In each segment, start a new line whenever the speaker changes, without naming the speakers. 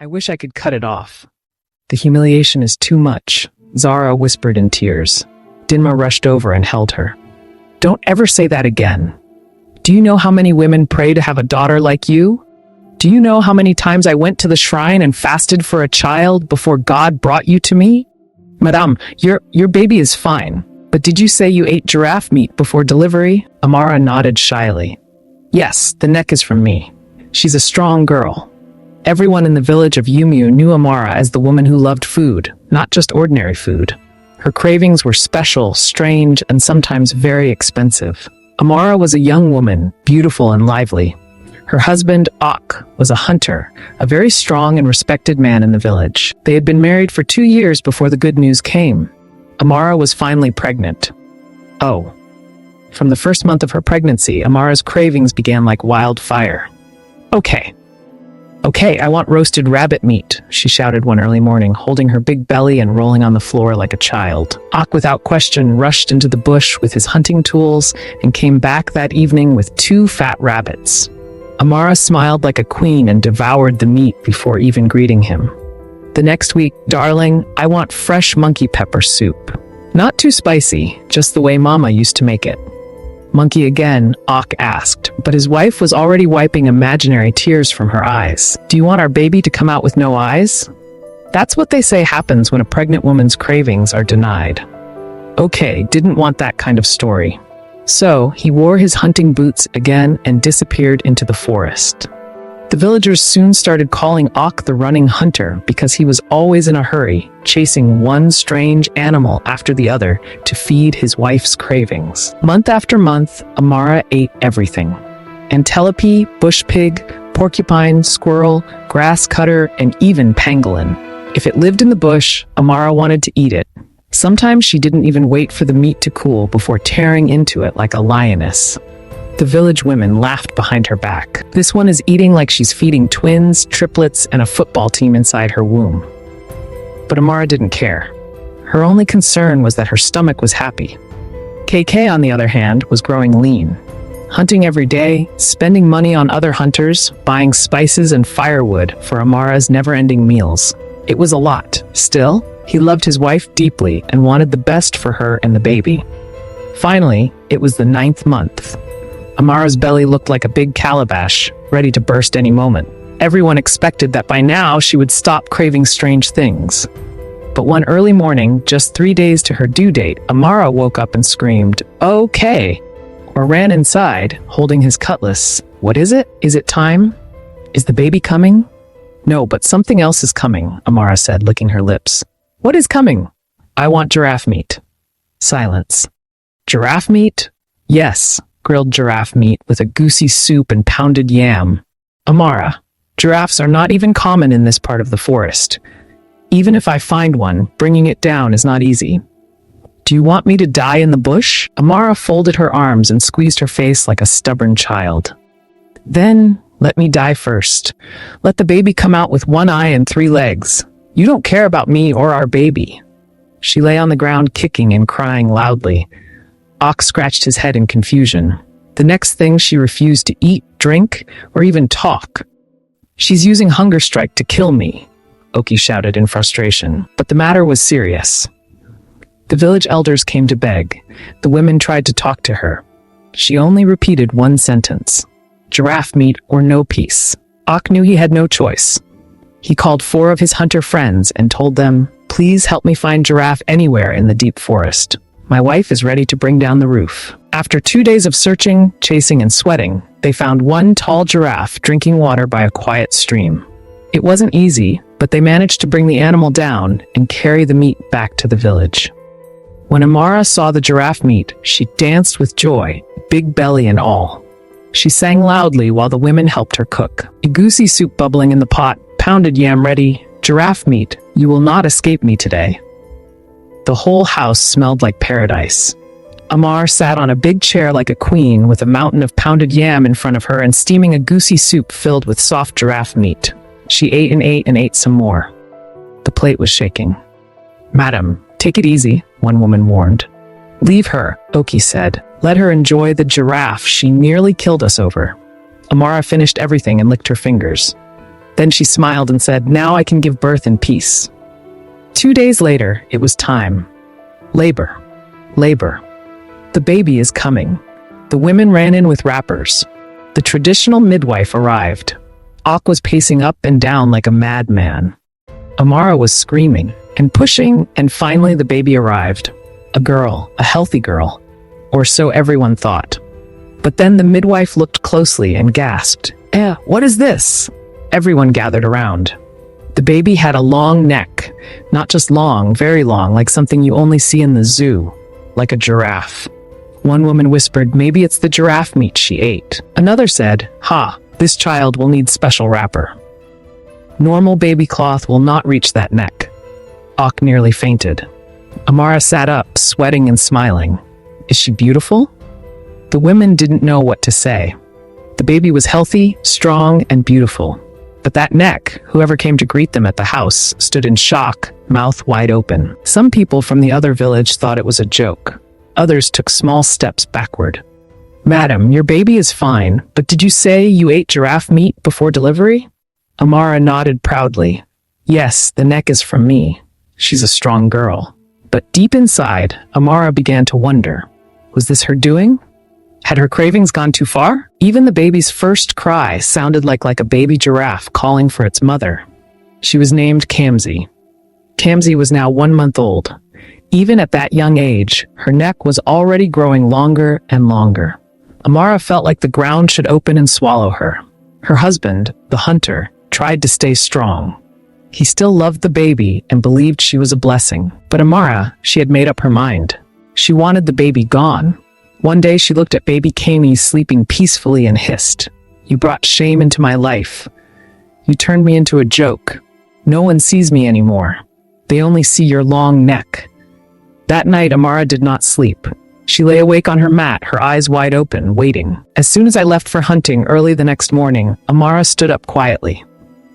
I wish I could cut it off. The humiliation is too much, Zara whispered in tears. Dinma rushed over and held her. Don't ever say that again. Do you know how many women pray to have a daughter like you? Do you know how many times I went to the shrine and fasted for a child before God brought you to me? Madame, your baby is fine, but did you say you ate giraffe meat before delivery? Amara nodded shyly. Yes, the neck is from me. She's a strong girl. Everyone in the village of Yumu knew Amara as the woman who loved food, not just ordinary food. Her cravings were special, strange, and sometimes very expensive. Amara was a young woman, beautiful and lively. Her husband, Ak, was a hunter, a very strong and respected man in the village. They had been married for 2 years before the good news came. Amara was finally pregnant. Oh. From the first month of her pregnancy, Amara's cravings began like wildfire. Okay, I want roasted rabbit meat, she shouted one early morning, holding her big belly and rolling on the floor like a child. Ak, without question, rushed into the bush with his hunting tools and came back that evening with 2 fat rabbits. Amara smiled like a queen and devoured the meat before even greeting him. The next week, darling, I want fresh monkey pepper soup. Not too spicy, just the way Mama used to make it. Monkey again, Ak asked, but his wife was already wiping imaginary tears from her eyes. Do you want our baby to come out with no eyes? That's what they say happens when a pregnant woman's cravings are denied. Okay, didn't want that kind of story. So, he wore his hunting boots again and disappeared into the forest. The villagers soon started calling Ak the running hunter because he was always in a hurry, chasing one strange animal after the other to feed his wife's cravings. Month after month, Amara ate everything. Antelope, bush pig, porcupine, squirrel, grass cutter, and even pangolin. If it lived in the bush, Amara wanted to eat it. Sometimes she didn't even wait for the meat to cool before tearing into it like a lioness. The village women laughed behind her back. This one is eating like she's feeding twins, triplets, and a football team inside her womb. But Amara didn't care. Her only concern was that her stomach was happy. KK, on the other hand, was growing lean. Hunting every day, spending money on other hunters, buying spices and firewood for Amara's never-ending meals. It was a lot. Still, he loved his wife deeply and wanted the best for her and the baby. Finally, it was the 9th month. Amara's belly looked like a big calabash, ready to burst any moment. Everyone expected that by now she would stop craving strange things. But one early morning, just 3 days to her due date, Amara woke up and screamed, "Okay!" or ran inside, holding his cutlass. What is it? Is it time? Is the baby coming? No, but something else is coming, Amara said, licking her lips. What is coming? I want giraffe meat. Silence. Giraffe meat? Yes. Grilled giraffe meat with a goosey soup and pounded yam. Amara, giraffes are not even common in this part of the forest. Even if I find one, bringing it down is not easy. Do you want me to die in the bush? Amara folded her arms and squeezed her face like a stubborn child. Then, let me die first. Let the baby come out with 1 eye and 3 legs. You don't care about me or our baby. She lay on the ground kicking and crying loudly. Ak scratched his head in confusion. The next thing, she refused to eat, drink, or even talk. She's using hunger strike to kill me, Oki shouted in frustration. But the matter was serious. The village elders came to beg. The women tried to talk to her. She only repeated one sentence. Giraffe meat or no peace. Ak knew he had no choice. He called 4 of his hunter friends and told them, please help me find giraffe anywhere in the deep forest. My wife is ready to bring down the roof. After 2 days of searching, chasing, and sweating, they found one tall giraffe drinking water by a quiet stream. It wasn't easy, but they managed to bring the animal down and carry the meat back to the village. When Amara saw the giraffe meat, she danced with joy, big belly and all. She sang loudly while the women helped her cook. A goosey soup bubbling in the pot, pounded yam ready, giraffe meat, you will not escape me today. The whole house smelled like paradise. Amar sat on a big chair like a queen with a mountain of pounded yam in front of her and steaming a goosey soup filled with soft giraffe meat. She ate and ate and ate some more. The plate was shaking. Madam, take it easy, one woman warned. Leave her, Oki said. Let her enjoy the giraffe she nearly killed us over. Amara finished everything and licked her fingers. Then she smiled and said, "Now I can give birth in peace." 2 days later, it was time. Labor. Labor. The baby is coming. The women ran in with wrappers. The traditional midwife arrived. Ak was pacing up and down like a madman. Amara was screaming and pushing, and finally the baby arrived. A girl, a healthy girl, or so everyone thought. But then the midwife looked closely and gasped, what is this?" Everyone gathered around. The baby had a long neck, not just long, very long, like something you only see in the zoo, like a giraffe. One woman whispered, "Maybe it's the giraffe meat she ate." Another said, "This child will need special wrapper. Normal baby cloth will not reach that neck." Ak nearly fainted. Amara sat up, sweating and smiling. Is she beautiful? The women didn't know what to say. The baby was healthy, strong, and beautiful. But that neck, whoever came to greet them at the house, stood in shock, mouth wide open. Some people from the other village thought it was a joke. Others took small steps backward. "Madam, your baby is fine, but did you say you ate giraffe meat before delivery?" Amara nodded proudly. "Yes, the neck is from me." She's a strong girl. But deep inside, Amara began to wonder. Was this her doing? Had her cravings gone too far? Even the baby's first cry sounded like a baby giraffe calling for its mother. She was named Kamsi. Kamsi was now 1 month old. Even at that young age, her neck was already growing longer and longer. Amara felt like the ground should open and swallow her. Her husband, the hunter, tried to stay strong. He still loved the baby and believed she was a blessing. But Amara, she had made up her mind. She wanted the baby gone. One day she looked at baby Kami sleeping peacefully and hissed, "You brought shame into my life. You turned me into a joke. No one sees me anymore. They only see your long neck." That night, Amara did not sleep. She lay awake on her mat, her eyes wide open, waiting. As soon as I left for hunting early the next morning, Amara stood up quietly.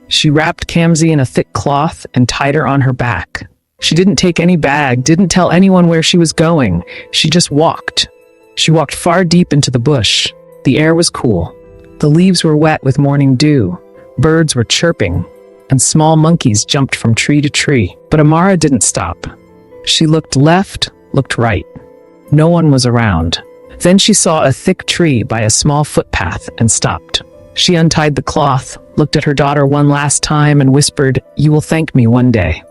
She wrapped Kamsi in a thick cloth and tied her on her back. She didn't take any bag, didn't tell anyone where she was going. She just walked. She walked far deep into the bush. The air was cool. The leaves were wet with morning dew. Birds were chirping, and small monkeys jumped from tree to tree. But Amara didn't stop. She looked left, looked right. No one was around. Then she saw a thick tree by a small footpath and stopped. She untied the cloth, looked at her daughter one last time, and whispered, "You will thank me one day."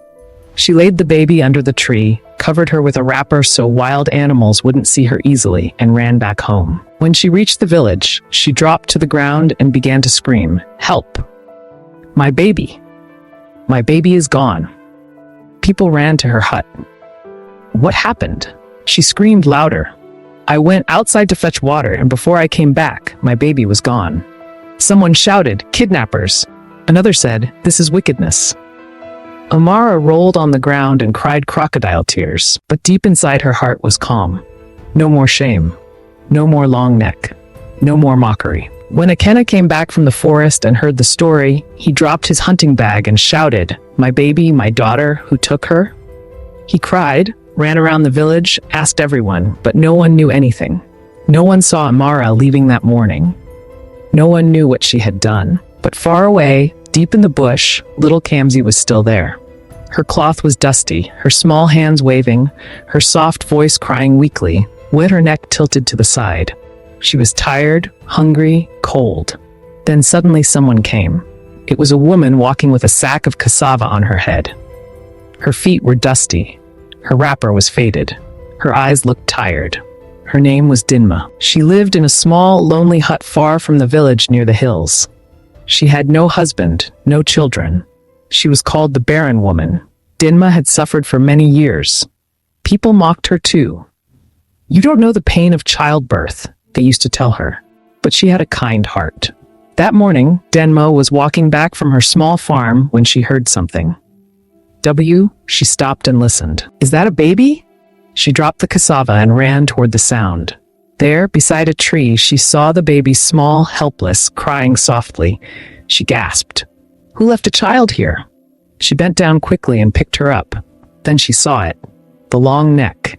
She laid the baby under the tree, covered her with a wrapper so wild animals wouldn't see her easily, and ran back home. When she reached the village, she dropped to the ground and began to scream, "Help! My baby! My baby is gone!" People ran to her hut. "What happened?" She screamed louder. "I went outside to fetch water, and before I came back, my baby was gone." Someone shouted, "Kidnappers!" Another said, "This is wickedness." Amara rolled on the ground and cried crocodile tears, but deep inside her heart was calm. No more shame. No more long neck. No more mockery. When Akena came back from the forest and heard the story, he dropped his hunting bag and shouted, "My baby, my daughter, who took her?" He cried, ran around the village, asked everyone, but no one knew anything. No one saw Amara leaving that morning. No one knew what she had done. But far away, deep in the bush, little Kamsi was still there. Her cloth was dusty, her small hands waving, her soft voice crying weakly, with her neck tilted to the side. She was tired, hungry, cold. Then suddenly someone came. It was a woman walking with a sack of cassava on her head. Her feet were dusty. Her wrapper was faded. Her eyes looked tired. Her name was Dinma. She lived in a small, lonely hut far from the village near the hills. She had no husband, no children. She was called the barren woman. Dinma had suffered for many years. People mocked her too. "You don't know the pain of childbirth," they used to tell her. But she had a kind heart. That morning, Denma was walking back from her small farm when she heard something. She stopped and listened. "Is that a baby?" She dropped the cassava and ran toward the sound. There, beside a tree, she saw the baby small, helpless, crying softly. She gasped. "Who left a child here?" She bent down quickly and picked her up. Then she saw it. The long neck.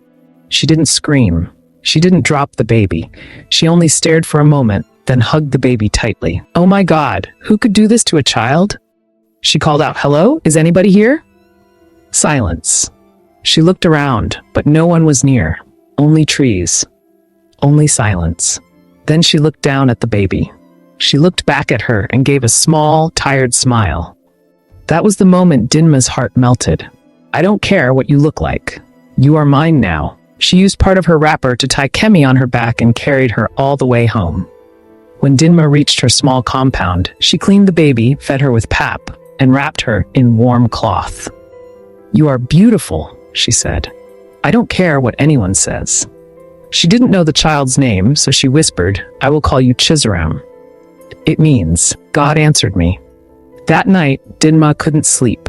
She didn't scream. She didn't drop the baby. She only stared for a moment, then hugged the baby tightly. "Oh my God, who could do this to a child?" She called out, "Hello? Is anybody here?" Silence. She looked around, but no one was near. Only trees. Only silence. Then she looked down at the baby. She looked back at her and gave a small, tired smile. That was the moment Dinma's heart melted. "I don't care what you look like. You are mine now." She used part of her wrapper to tie Kemi on her back and carried her all the way home. When Dinma reached her small compound, she cleaned the baby, fed her with pap, and wrapped her in warm cloth. "You are beautiful," she said. "I don't care what anyone says." She didn't know the child's name, so she whispered, "I will call you Chizaram." It means, "God answered me." That night, Dinma couldn't sleep.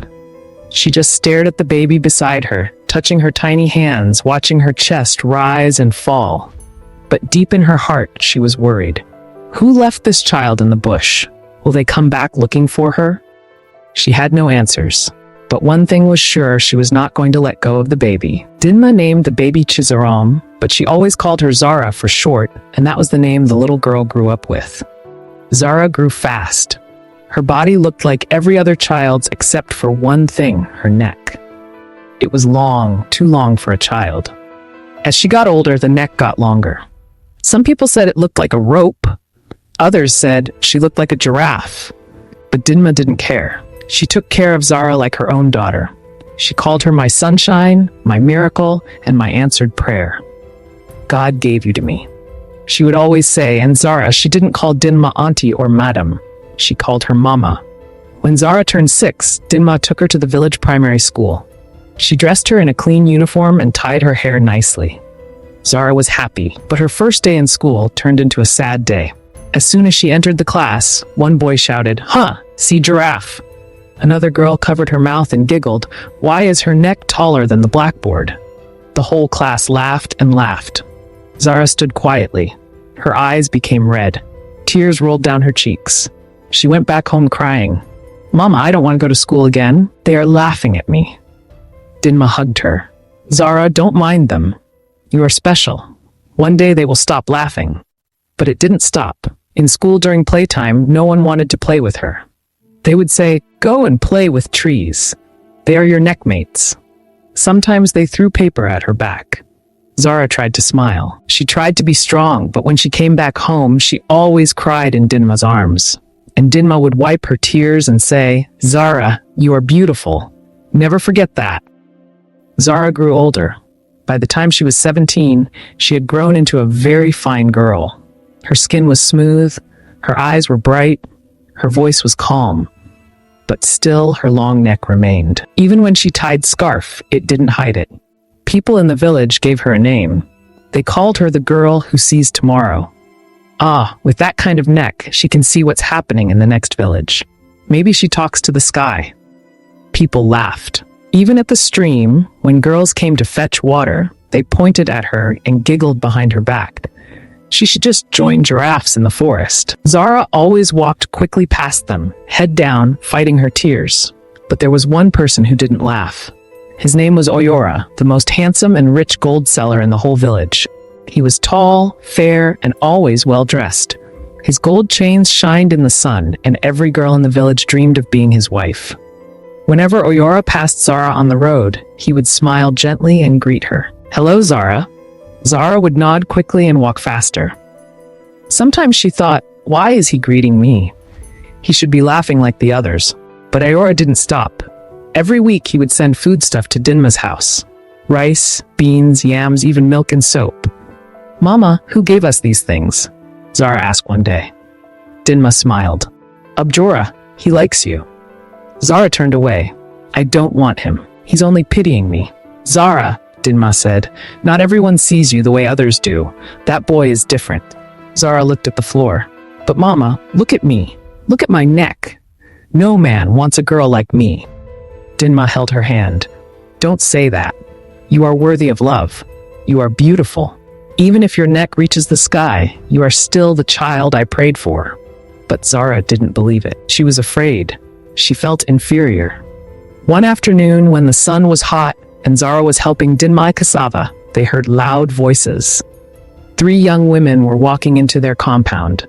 She just stared at the baby beside her, touching her tiny hands, watching her chest rise and fall. But deep in her heart, she was worried. Who left this child in the bush? Will they come back looking for her? She had no answers. But one thing was sure, she was not going to let go of the baby. Dinma named the baby Chizaram, but she always called her Zara for short, and that was the name the little girl grew up with. Zara grew fast. Her body looked like every other child's except for one thing, her neck. It was long, too long for a child. As she got older, the neck got longer. Some people said it looked like a rope. Others said she looked like a giraffe. But Dinma didn't care. She took care of Zara like her own daughter. She called her my sunshine, my miracle, and my answered prayer. God gave you to me, she would always say, and Zara, she didn't call Dinma auntie or madam. She called her mama. When Zara turned 6, Dinma took her to the village primary school. She dressed her in a clean uniform and tied her hair nicely. Zara was happy, but her first day in school turned into a sad day. As soon as she entered the class, one boy shouted, "Huh, see Giraffe." Another girl covered her mouth and giggled, "Why is her neck taller than the blackboard?" The whole class laughed and laughed. Zara stood quietly. Her eyes became red. Tears rolled down her cheeks. She went back home crying. "Mama, I don't want to go to school again. They are laughing at me." Dinma hugged her. "Zara, don't mind them. You are special. One day they will stop laughing." But it didn't stop. In school during playtime, no one wanted to play with her. They would say, "Go and play with trees. They are your neckmates." Sometimes they threw paper at her back. Zara tried to smile. She tried to be strong, but when she came back home, she always cried in Dinma's arms. And Dinma would wipe her tears and say, "Zara, you are beautiful. Never forget that." Zara grew older. By the time she was 17, she had grown into a very fine girl. Her skin was smooth, her eyes were bright, her voice was calm. But still, her long neck remained. Even when she tied scarf, it didn't hide it. People in the village gave her a name. They called her the girl who sees tomorrow. Ah, with that kind of neck, she can see what's happening in the next village. Maybe she talks to the sky. People laughed. Even at the stream, when girls came to fetch water, they pointed at her and giggled behind her back. She should just join giraffes in the forest. Zara always walked quickly past them, head down, fighting her tears. But there was one person who didn't laugh. His name was Oyora, the most handsome and rich gold seller in the whole village. He was tall, fair, and always well-dressed. His gold chains shined in the sun, and every girl in the village dreamed of being his wife. Whenever Oyora passed Zara on the road, he would smile gently and greet her. "Hello, Zara." Zara would nod quickly and walk faster. Sometimes she thought, why is he greeting me? He should be laughing like the others. But Oyora didn't stop. Every week he would send foodstuff to Dinma's house. Rice, beans, yams, even milk and soap. "Mama, who gave us these things?" Zara asked one day. Dinma smiled. "Abjora, he likes you." Zara turned away. "I don't want him. He's only pitying me." "Zara," Dinma said, "not everyone sees you the way others do. That boy is different." Zara looked at the floor. "But Mama, look at me. Look at my neck. No man wants a girl like me." Dinma held her hand. "Don't say that. You are worthy of love. You are beautiful. Even if your neck reaches the sky, you are still the child I prayed for." But Zara didn't believe it. She was afraid. She felt inferior. One afternoon, when the sun was hot and Zara was helping Dinma cassava, they heard loud voices. 3 young women were walking into their compound.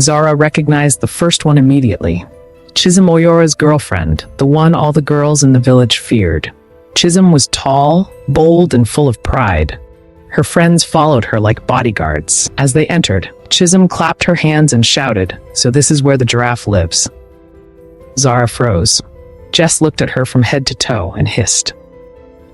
Zara recognized the first one immediately. Chisholm Oyora's girlfriend, the one all the girls in the village feared. Chisholm was tall, bold, and full of pride. Her friends followed her like bodyguards. As they entered, Chisholm clapped her hands and shouted, "So this is where the giraffe lives." Zara froze. Jess looked at her from head to toe and hissed.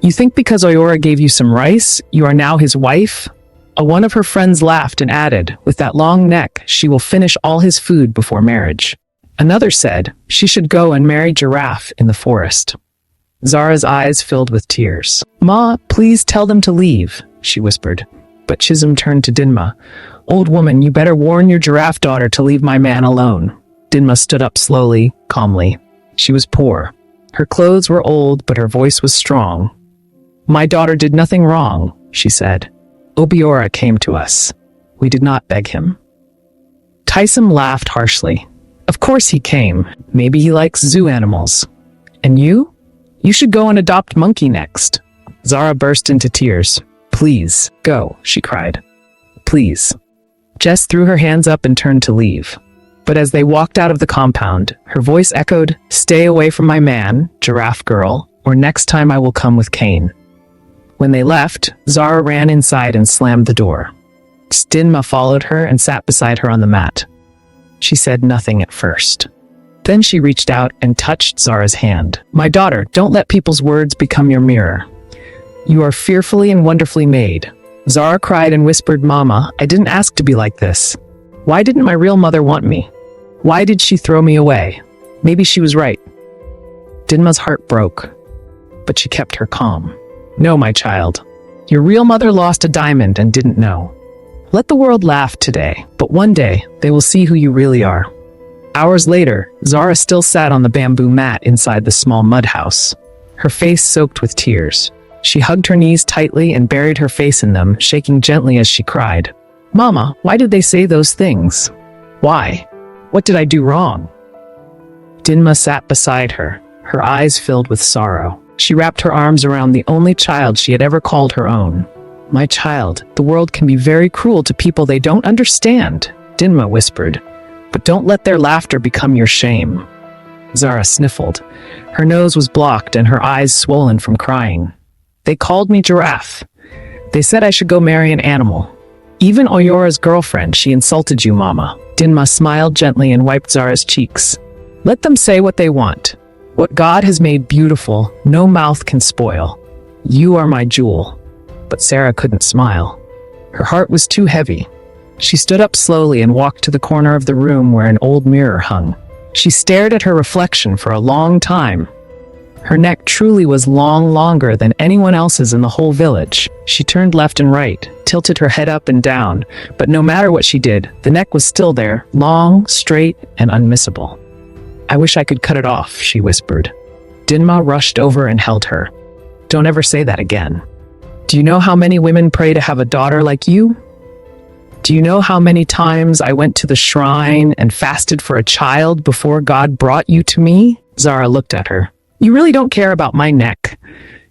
"You think because Oyora gave you some rice, you are now his wife?" One of her friends laughed and added, "With that long neck, she will finish all his food before marriage." Another said, "She should go and marry Giraffe in the forest." Zara's eyes filled with tears. "Ma, please tell them to leave," she whispered. But Chisholm turned to Dinma. "Old woman, you better warn your giraffe daughter to leave my man alone." Dinma stood up slowly, calmly. She was poor. Her clothes were old, but her voice was strong. "My daughter did nothing wrong," she said. "Obiora came to us. We did not beg him." Tyson laughed harshly. "Of course he came. Maybe he likes zoo animals. And you? You should go and adopt Monkey next." Zara burst into tears. "Please, go," she cried. "Please." Jess threw her hands up and turned to leave. But as they walked out of the compound, her voice echoed, "Stay away from my man, giraffe girl, or next time I will come with cane." When they left, Zara ran inside and slammed the door. Dinma followed her and sat beside her on the mat. She said nothing at first. Then she reached out and touched Zara's hand. "My daughter, don't let people's words become your mirror. You are fearfully and wonderfully made." Zara cried and whispered, "Mama, I didn't ask to be like this. Why didn't my real mother want me? Why did she throw me away? Maybe she was right." Dinma's heart broke, but she kept her calm. "No, my child. Your real mother lost a diamond and didn't know. Let the world laugh today, but one day they will see who you really are." Hours later, Zara still sat on the bamboo mat inside the small mud house, her face soaked with tears. She hugged her knees tightly and buried her face in them, shaking gently as she cried. "Mama, why did they say those things? Why? What did I do wrong?" Dinma sat beside her, her eyes filled with sorrow. She wrapped her arms around the only child she had ever called her own. "My child, the world can be very cruel to people they don't understand," Dinma whispered. "But don't let their laughter become your shame." Zara sniffled. Her nose was blocked and her eyes swollen from crying. "They called me Giraffe. They said I should go marry an animal. Even Oyora's girlfriend, she insulted you, Mama." Dinma smiled gently and wiped Zara's cheeks. "Let them say what they want. What God has made beautiful, no mouth can spoil. You are my jewel." But Sarah couldn't smile. Her heart was too heavy. She stood up slowly and walked to the corner of the room where an old mirror hung. She stared at her reflection for a long time. Her neck truly was longer than anyone else's in the whole village. She turned left and right, tilted her head up and down, but no matter what she did, the neck was still there, long, straight, and unmissable. "I wish I could cut it off," she whispered. Dinma rushed over and held her. "Don't ever say that again. Do you know how many women pray to have a daughter like you? Do you know how many times I went to the shrine and fasted for a child before God brought you to me?" Zara looked at her. "You really don't care about my neck."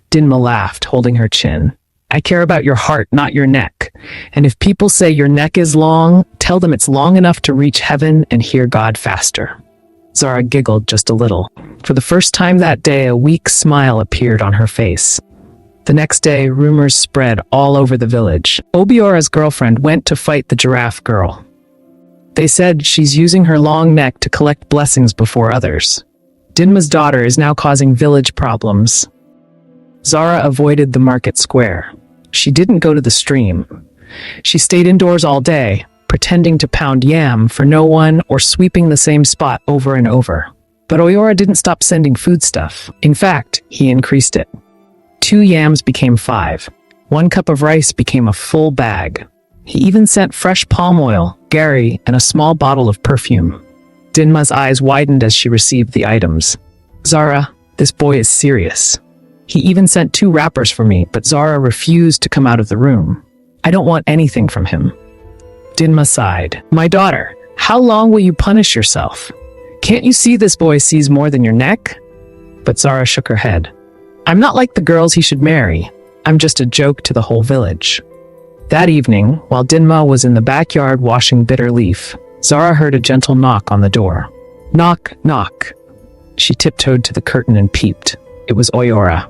Dinma laughed, holding her chin. "I care about your heart, not your neck. And if people say your neck is long, tell them it's long enough to reach heaven and hear God faster." Zara giggled just a little. For the first time that day, a weak smile appeared on her face. The next day, rumors spread all over the village. Obiora's girlfriend went to fight the giraffe girl. They said she's using her long neck to collect blessings before others. Dinma's daughter is now causing village problems. Zara avoided the market square. She didn't go to the stream. She stayed indoors all day, pretending to pound yam for no one or sweeping the same spot over and over. But Oyora didn't stop sending foodstuff. In fact, he increased it. 2 yams became 5. 1 cup of rice became a full bag. He even sent fresh palm oil, gari, and a small bottle of perfume. Dinma's eyes widened as she received the items. "Zara, this boy is serious. He even sent 2 wrappers for me, but Zara refused to come out of the room. I don't want anything from him." Dinma sighed. "My daughter, how long will you punish yourself? Can't you see this boy sees more than your neck?" But Zara shook her head. "I'm not like the girls he should marry. I'm just a joke to the whole village." That evening, while Dinma was in the backyard washing bitter leaf, Zara heard a gentle knock on the door. "Knock, knock." She tiptoed to the curtain and peeped. It was Oyora.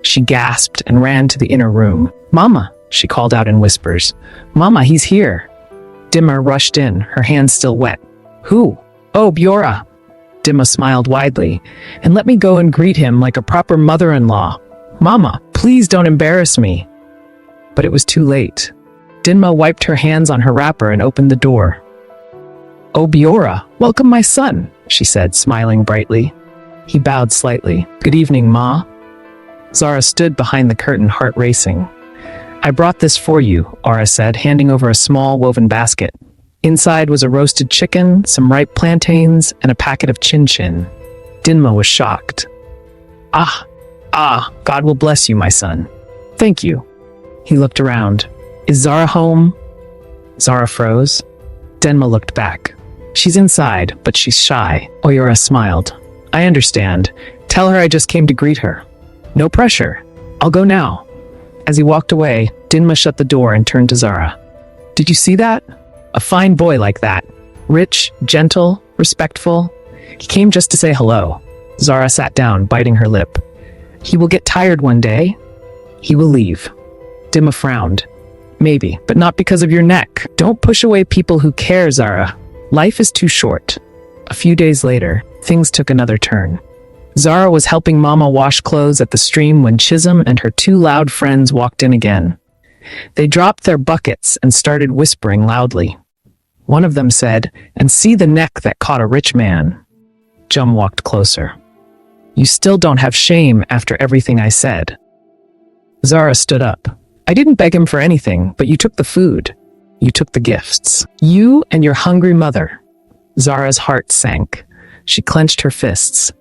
She gasped and ran to the inner room. "Mama," she called out in whispers. "Mama, he's here." Dimma rushed in, her hands still wet. "Who?" "Oh, Bjora." Dimma smiled widely. "And let me go and greet him like a proper mother-in-law. Mama, please don't embarrass me." But it was too late. Dimma wiped her hands on her wrapper and opened the door. "Oh, Bjora, welcome my son," she said, smiling brightly. He bowed slightly. "Good evening, Ma." Zara stood behind the curtain, heart racing. "I brought this for you," Aura said, handing over a small woven basket. Inside was a roasted chicken, some ripe plantains, and a packet of chin-chin. Dimma was shocked. Ah, God will bless you, my son." "Thank you." He looked around. "Is Zara home?" Zara froze. Dimma looked back. "She's inside, but she's shy." Oyora smiled. "I understand. Tell her I just came to greet her." "No pressure. I'll go now." As he walked away, Dimma shut the door and turned to Zara. "Did you see that? A fine boy like that. Rich, gentle, respectful. He came just to say hello." Zara sat down, biting her lip. "He will get tired one day. He will leave." Dimma frowned. "Maybe, but not because of your neck. Don't push away people who care, Zara. Life is too short." A few days later, things took another turn. Zara was helping Mama wash clothes at the stream when Chisholm and her two loud friends walked in again. They dropped their buckets and started whispering loudly. One of them said, "And see the neck that caught a rich man." Jum walked closer. "You still don't have shame after everything I said." Zara stood up. "I didn't beg him for anything, but you took the food. You took the gifts. You and your hungry mother." Zara's heart sank. She clenched her fists.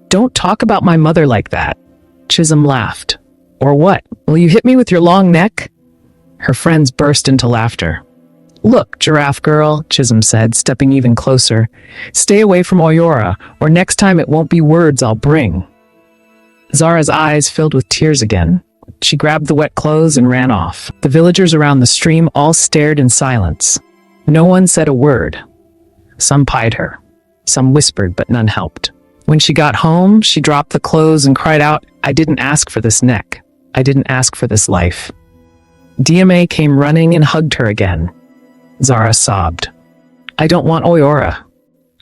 "Don't talk about my mother like that." Chisholm laughed. "Or what? Will you hit me with your long neck?" Her friends burst into laughter. "Look, Giraffe girl," Chisholm said, stepping even closer. "Stay away from Oyora, or next time it won't be words I'll bring." Zara's eyes filled with tears again. She grabbed the wet clothes and ran off. The villagers around the stream all stared in silence. No one said a word. Some pied her. Some whispered, but none helped. When she got home, she dropped the clothes and cried out, "I didn't ask for this neck. I didn't ask for this life." DMA came running and hugged her again. Zara sobbed. "I don't want Oyora.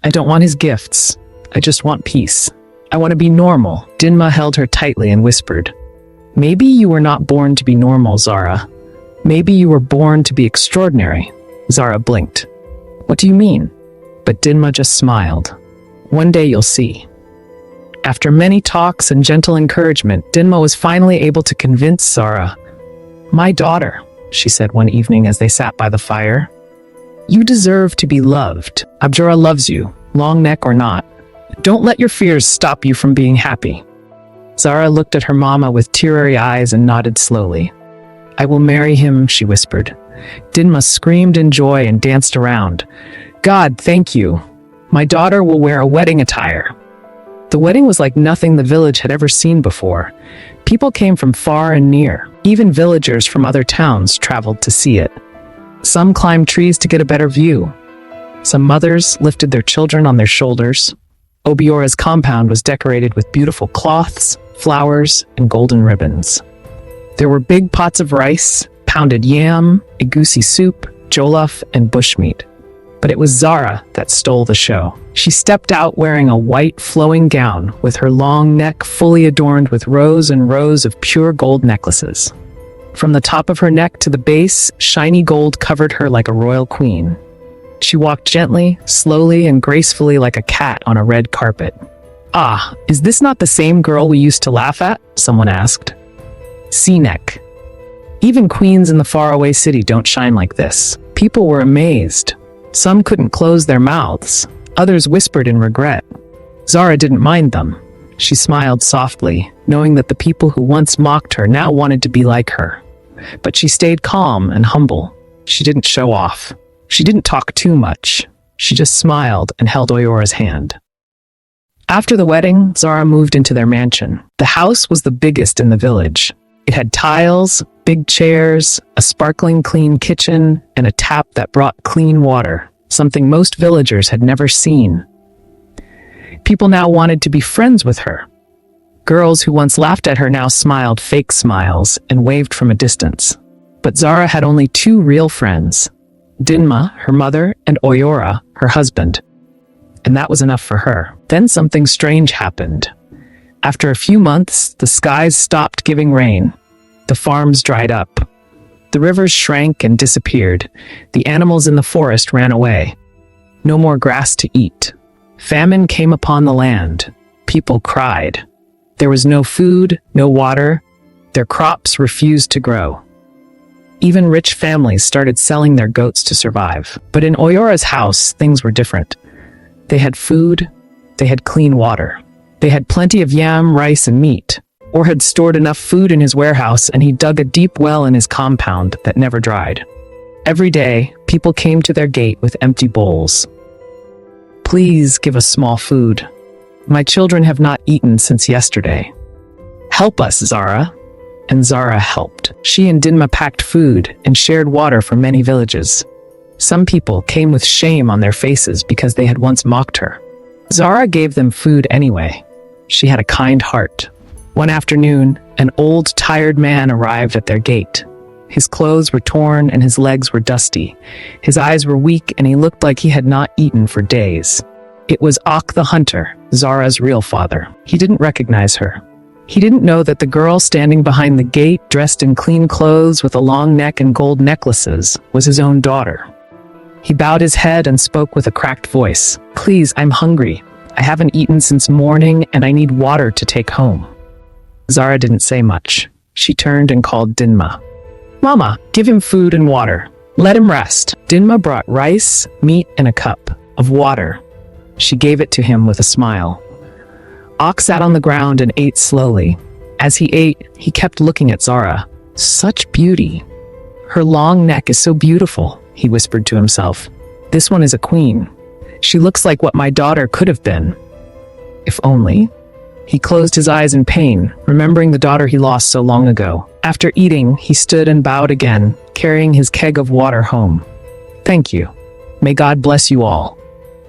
I don't want his gifts. I just want peace. I want to be normal." Dimma held her tightly and whispered, "Maybe you were not born to be normal, Zara. Maybe you were born to be extraordinary." Zara blinked. "What do you mean?" But Dimma just smiled. "One day you'll see." After many talks and gentle encouragement, Dimma was finally able to convince Zara. "My daughter," she said one evening as they sat by the fire, "you deserve to be loved. Abjura loves you, long neck or not. Don't let your fears stop you from being happy." Zara looked at her mama with teary eyes and nodded slowly. "I will marry him," she whispered. Dimma screamed in joy and danced around. "God, thank you. My daughter will wear a wedding attire." The wedding was like nothing the village had ever seen before. People came from far and near. Even villagers from other towns traveled to see it. Some climbed trees to get a better view. Some mothers lifted their children on their shoulders. Obiora's compound was decorated with beautiful cloths, flowers, and golden ribbons. There were big pots of rice, pounded yam, egusi soup, jollof, and bushmeat. But it was Zara that stole the show. She stepped out wearing a white flowing gown with her long neck fully adorned with rows and rows of pure gold necklaces. From the top of her neck to the base, shiny gold covered her like a royal queen. She walked gently, slowly, and gracefully like a cat on a red carpet. "Ah, is this not the same girl we used to laugh at?" someone asked. "C-neck. Even queens in the faraway city don't shine like this." People were amazed. Some couldn't close their mouths. Others whispered in regret. Zara didn't mind them. She smiled softly, knowing that the people who once mocked her now wanted to be like her. But she stayed calm and humble. She didn't show off. She didn't talk too much. She just smiled and held Oyora's hand. After the wedding, Zara moved into their mansion. The house was the biggest in the village. It had tiles, big chairs, a sparkling clean kitchen, and a tap that brought clean water, something most villagers had never seen. People now wanted to be friends with her. Girls who once laughed at her now smiled fake smiles and waved from a distance. But Zara had only two real friends, Dinma, her mother, and Oyora, her husband. And that was enough for her. Then something strange happened. After a few months, the skies stopped giving rain. The farms dried up. The rivers shrank and disappeared. The animals in the forest ran away. No more grass to eat. Famine came upon the land. People cried. There was no food, no water. Their crops refused to grow. Even rich families started selling their goats to survive. But in Oyora's house, things were different. They had food. They had clean water. They had plenty of yam, rice, and meat. Or had stored enough food in his warehouse, and he dug a deep well in his compound that never dried. Every day, people came to their gate with empty bowls. Please give us small food. My children have not eaten since yesterday. Help us, Zara. And Zara helped. She and Dinma packed food and shared water for many villages. Some people came with shame on their faces because they had once mocked her. Zara gave them food anyway. She had a kind heart. One afternoon, an old, tired man arrived at their gate. His clothes were torn and his legs were dusty. His eyes were weak and he looked like he had not eaten for days. It was Ak the hunter, Zara's real father. He didn't recognize her. He didn't know that the girl standing behind the gate, dressed in clean clothes with a long neck and gold necklaces, was his own daughter. He bowed his head and spoke with a cracked voice. Please, I'm hungry. I haven't eaten since morning and I need water to take home. Zara didn't say much. She turned and called Dinma. Mama, give him food and water. Let him rest. Dinma brought rice, meat, and a cup of water. She gave it to him with a smile. Ak sat on the ground and ate slowly. As he ate, he kept looking at Zara. Such beauty. Her long neck is so beautiful, he whispered to himself. This one is a queen. She looks like what my daughter could have been. If only. He closed his eyes in pain, remembering the daughter he lost so long ago. After eating, he stood and bowed again, carrying his keg of water home. Thank you. May God bless you all.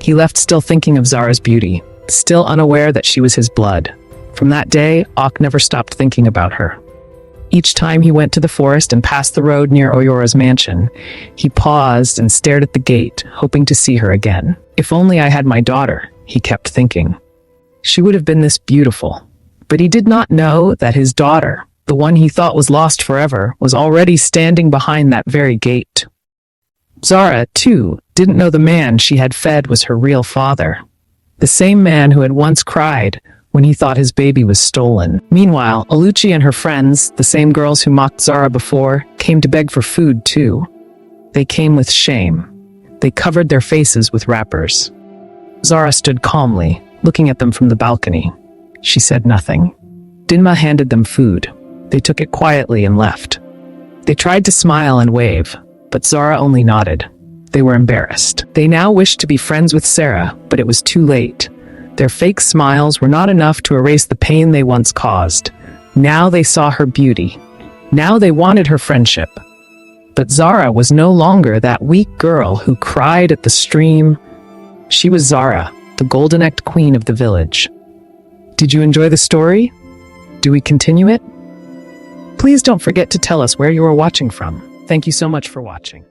He left still thinking of Zara's beauty, still unaware that she was his blood. From that day, Ak never stopped thinking about her. Each time he went to the forest and passed the road near Oyora's mansion, he paused and stared at the gate, hoping to see her again. If only I had my daughter, he kept thinking. She would have been this beautiful. But he did not know that his daughter, the one he thought was lost forever, was already standing behind that very gate. Zara, too, didn't know the man she had fed was her real father. The same man who had once cried when he thought his baby was stolen. Meanwhile, Aluchi and her friends, the same girls who mocked Zara before, came to beg for food too. They came with shame. They covered their faces with wrappers. Zara stood calmly, looking at them from the balcony. She said nothing. Dinma handed them food. They took it quietly and left. They tried to smile and wave, but Zara only nodded. They were embarrassed. They now wished to be friends with Sarah, but it was too late. Their fake smiles were not enough to erase the pain they once caused. Now they saw her beauty. Now they wanted her friendship. But Zara was no longer that weak girl who cried at the stream. She was Zara, the golden-necked queen of the village. Did you enjoy the story? Do we continue it? Please don't forget to tell us where you are watching from. Thank you so much for watching.